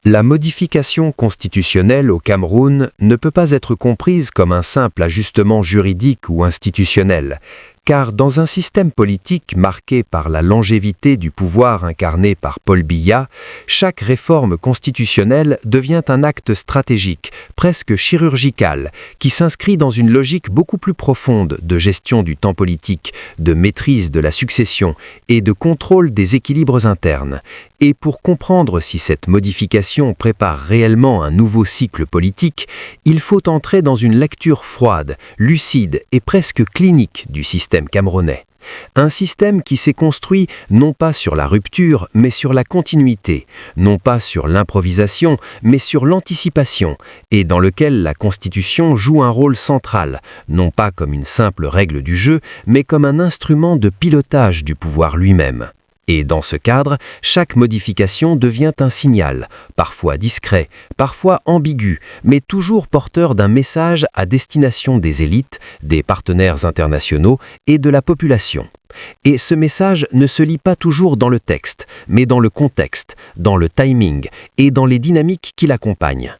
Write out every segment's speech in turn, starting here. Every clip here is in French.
La modification constitutionnelle au Cameroun ne peut pas être comprise comme un simple ajustement juridique ou institutionnel, car dans un système politique marqué par la longévité du pouvoir incarné par Paul Biya, chaque réforme constitutionnelle devient un acte stratégique, presque chirurgical, qui s'inscrit dans une logique beaucoup plus profonde de gestion du temps politique, de maîtrise de la succession et de contrôle des équilibres internes. Et pour comprendre si cette modification prépare réellement un nouveau cycle politique, il faut entrer dans une lecture froide, lucide et presque clinique du système camerounais. Un système qui s'est construit non pas sur la rupture, mais sur la continuité, non pas sur l'improvisation, mais sur l'anticipation, et dans lequel la Constitution joue un rôle central, non pas comme une simple règle du jeu, mais comme un instrument de pilotage du pouvoir lui-même. Et dans ce cadre, chaque modification devient un signal, parfois discret, parfois ambigu, mais toujours porteur d'un message à destination des élites, des partenaires internationaux et de la population. Et ce message ne se lit pas toujours dans le texte, mais dans le contexte, dans le timing et dans les dynamiques qui l'accompagnent.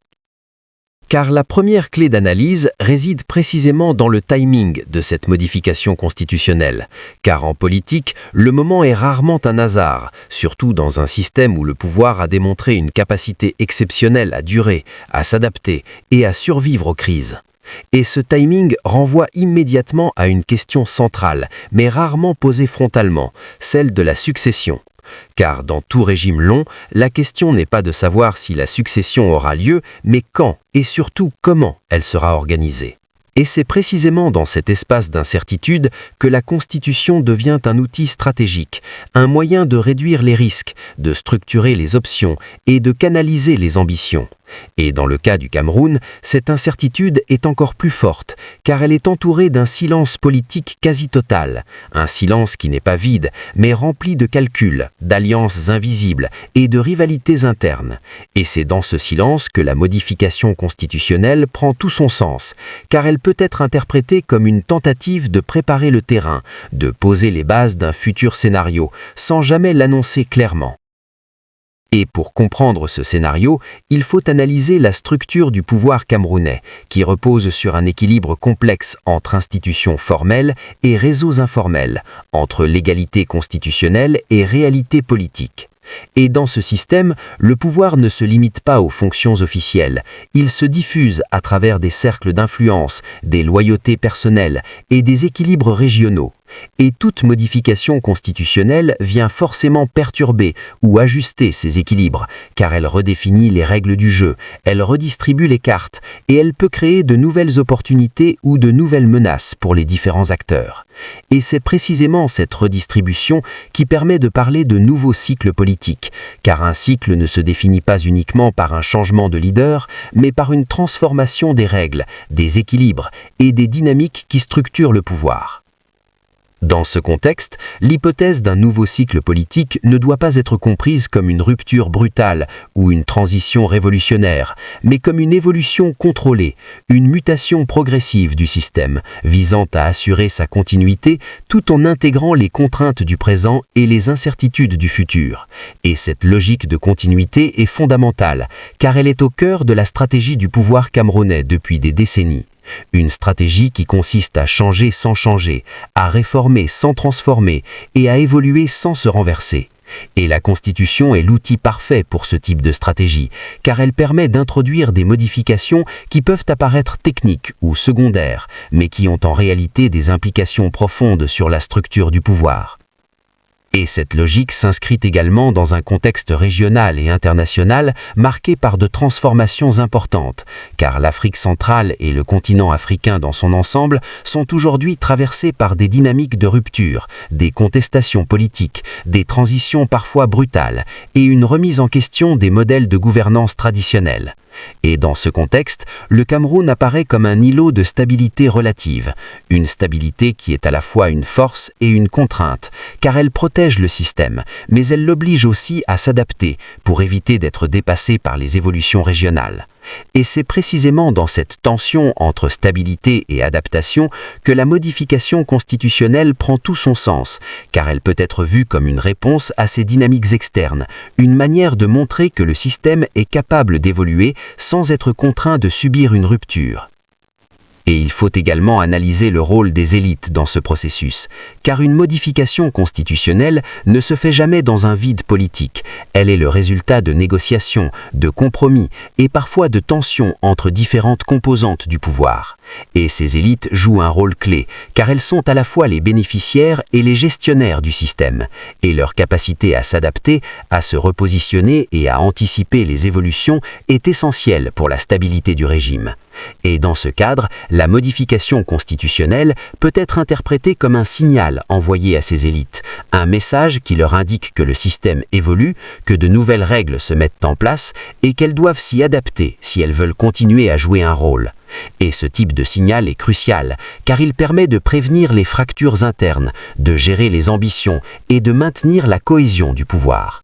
Car la première clé d'analyse réside précisément dans le timing de cette modification constitutionnelle. Car en politique, le moment est rarement un hasard, surtout dans un système où le pouvoir a démontré une capacité exceptionnelle à durer, à s'adapter et à survivre aux crises. Et ce timing renvoie immédiatement à une question centrale, mais rarement posée frontalement, celle de la succession. Car dans tout régime long, la question n'est pas de savoir si la succession aura lieu, mais quand et surtout comment elle sera organisée. Et c'est précisément dans cet espace d'incertitude que la Constitution devient un outil stratégique, un moyen de réduire les risques, de structurer les options et de canaliser les ambitions. Et dans le cas du Cameroun, cette incertitude est encore plus forte, car elle est entourée d'un silence politique quasi total, un silence qui n'est pas vide, mais rempli de calculs, d'alliances invisibles et de rivalités internes. Et c'est dans ce silence que la modification constitutionnelle prend tout son sens, car elle peut être interprétée comme une tentative de préparer le terrain, de poser les bases d'un futur scénario, sans jamais l'annoncer clairement. Et pour comprendre ce scénario, il faut analyser la structure du pouvoir camerounais, qui repose sur un équilibre complexe entre institutions formelles et réseaux informels, entre légalité constitutionnelle et réalité politique. Et dans ce système, le pouvoir ne se limite pas aux fonctions officielles, il se diffuse à travers des cercles d'influence, des loyautés personnelles et des équilibres régionaux. Et toute modification constitutionnelle vient forcément perturber ou ajuster ces équilibres, car elle redéfinit les règles du jeu, elle redistribue les cartes, et elle peut créer de nouvelles opportunités ou de nouvelles menaces pour les différents acteurs. Et c'est précisément cette redistribution qui permet de parler de nouveaux cycles politiques, car un cycle ne se définit pas uniquement par un changement de leader, mais par une transformation des règles, des équilibres et des dynamiques qui structurent le pouvoir. Dans ce contexte, l'hypothèse d'un nouveau cycle politique ne doit pas être comprise comme une rupture brutale ou une transition révolutionnaire, mais comme une évolution contrôlée, une mutation progressive du système, visant à assurer sa continuité tout en intégrant les contraintes du présent et les incertitudes du futur. Et cette logique de continuité est fondamentale, car elle est au cœur de la stratégie du pouvoir camerounais depuis des décennies. Une stratégie qui consiste à changer sans changer, à réformer sans transformer et à évoluer sans se renverser. Et la Constitution est l'outil parfait pour ce type de stratégie, car elle permet d'introduire des modifications qui peuvent apparaître techniques ou secondaires, mais qui ont en réalité des implications profondes sur la structure du pouvoir. Et cette logique s'inscrit également dans un contexte régional et international marqué par de transformations importantes, car l'Afrique centrale et le continent africain dans son ensemble sont aujourd'hui traversés par des dynamiques de rupture, des contestations politiques, des transitions parfois brutales et une remise en question des modèles de gouvernance traditionnels. Et dans ce contexte, le Cameroun apparaît comme un îlot de stabilité relative, une stabilité qui est à la fois une force et une contrainte, car elle protège le système, mais elle l'oblige aussi à s'adapter pour éviter d'être dépassé par les évolutions régionales. Et c'est précisément dans cette tension entre stabilité et adaptation que la modification constitutionnelle prend tout son sens, car elle peut être vue comme une réponse à ces dynamiques externes, une manière de montrer que le système est capable d'évoluer sans être contraint de subir une rupture. Et il faut également analyser le rôle des élites dans ce processus, car une modification constitutionnelle ne se fait jamais dans un vide politique. Elle est le résultat de négociations, de compromis et parfois de tensions entre différentes composantes du pouvoir. Et ces élites jouent un rôle clé, car elles sont à la fois les bénéficiaires et les gestionnaires du système, et leur capacité à s'adapter, à se repositionner et à anticiper les évolutions est essentielle pour la stabilité du régime. Et dans ce cadre, la modification constitutionnelle peut être interprétée comme un signal envoyé à ces élites, un message qui leur indique que le système évolue, que de nouvelles règles se mettent en place et qu'elles doivent s'y adapter si elles veulent continuer à jouer un rôle. Et ce type de signal est crucial, car il permet de prévenir les fractures internes, de gérer les ambitions et de maintenir la cohésion du pouvoir.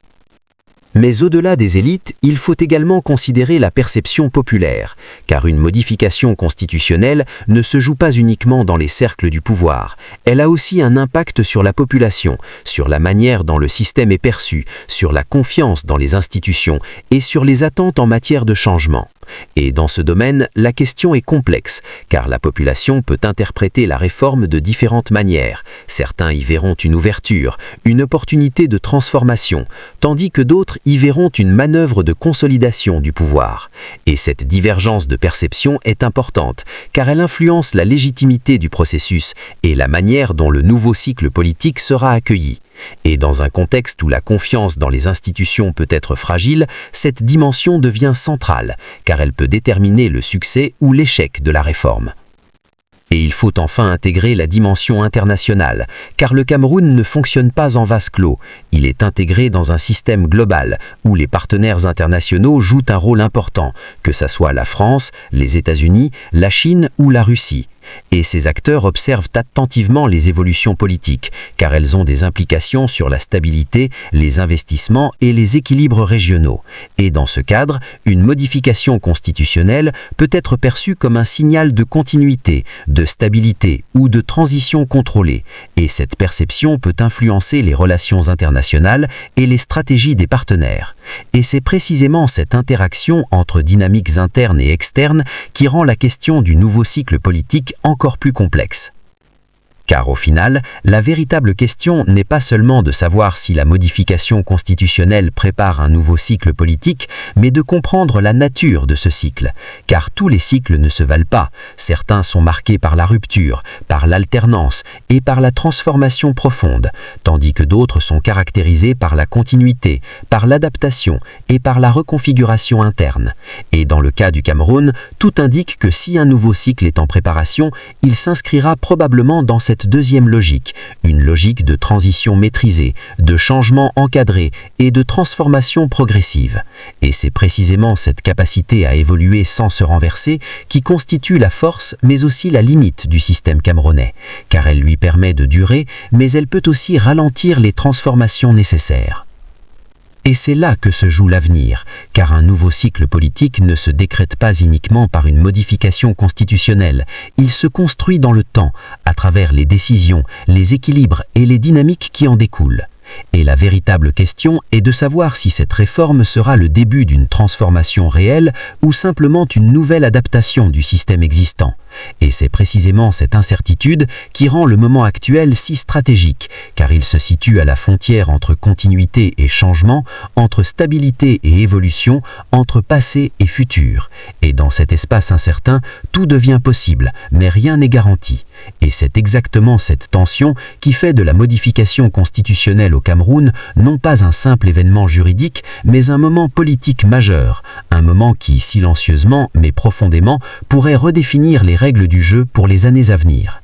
Mais au-delà des élites, il faut également considérer la perception populaire, car une modification constitutionnelle ne se joue pas uniquement dans les cercles du pouvoir. Elle a aussi un impact sur la population, sur la manière dont le système est perçu, sur la confiance dans les institutions et sur les attentes en matière de changement. Et dans ce domaine, la question est complexe, car la population peut interpréter la réforme de différentes manières. Certains y verront une ouverture, une opportunité de transformation, tandis que d'autres y verront une manœuvre de consolidation du pouvoir. Et cette divergence de perception est importante, car elle influence la légitimité du processus et la manière dont le nouveau cycle politique sera accueilli. Et dans un contexte où la confiance dans les institutions peut être fragile, cette dimension devient centrale, car elle peut déterminer le succès ou l'échec de la réforme. Et il faut enfin intégrer la dimension internationale, car le Cameroun ne fonctionne pas en vase clos. Il est intégré dans un système global, où les partenaires internationaux jouent un rôle important, que ce soit la France, les États-Unis, la Chine ou la Russie. Et ces acteurs observent attentivement les évolutions politiques, car elles ont des implications sur la stabilité, les investissements et les équilibres régionaux. Et dans ce cadre, une modification constitutionnelle peut être perçue comme un signal de continuité, de stabilité ou de transition contrôlée. Et cette perception peut influencer les relations internationales et les stratégies des partenaires. Et c'est précisément cette interaction entre dynamiques internes et externes qui rend la question du nouveau cycle politique encore plus complexe. Car au final, la véritable question n'est pas seulement de savoir si la modification constitutionnelle prépare un nouveau cycle politique, mais de comprendre la nature de ce cycle. Car tous les cycles ne se valent pas. Certains sont marqués par la rupture, par l'alternance et par la transformation profonde, tandis que d'autres sont caractérisés par la continuité, par l'adaptation et par la reconfiguration interne. Et dans le cas du Cameroun, tout indique que si un nouveau cycle est en préparation, il s'inscrira probablement dans cette deuxième logique, une logique de transition maîtrisée, de changement encadré et de transformation progressive. Et c'est précisément cette capacité à évoluer sans se renverser qui constitue la force mais aussi la limite du système camerounais, car elle lui permet de durer, mais elle peut aussi ralentir les transformations nécessaires. Et c'est là que se joue l'avenir, car un nouveau cycle politique ne se décrète pas uniquement par une modification constitutionnelle, il se construit dans le temps, à travers les décisions, les équilibres et les dynamiques qui en découlent. Et la véritable question est de savoir si cette réforme sera le début d'une transformation réelle ou simplement une nouvelle adaptation du système existant. Et c'est précisément cette incertitude qui rend le moment actuel si stratégique, car il se situe à la frontière entre continuité et changement, entre stabilité et évolution, entre passé et futur. Et dans cet espace incertain, tout devient possible, mais rien n'est garanti. Et c'est exactement cette tension qui fait de la modification constitutionnelle au Cameroun non pas un simple événement juridique, mais un moment politique majeur, un moment qui, silencieusement mais profondément, pourrait redéfinir les règles du jeu pour les années à venir.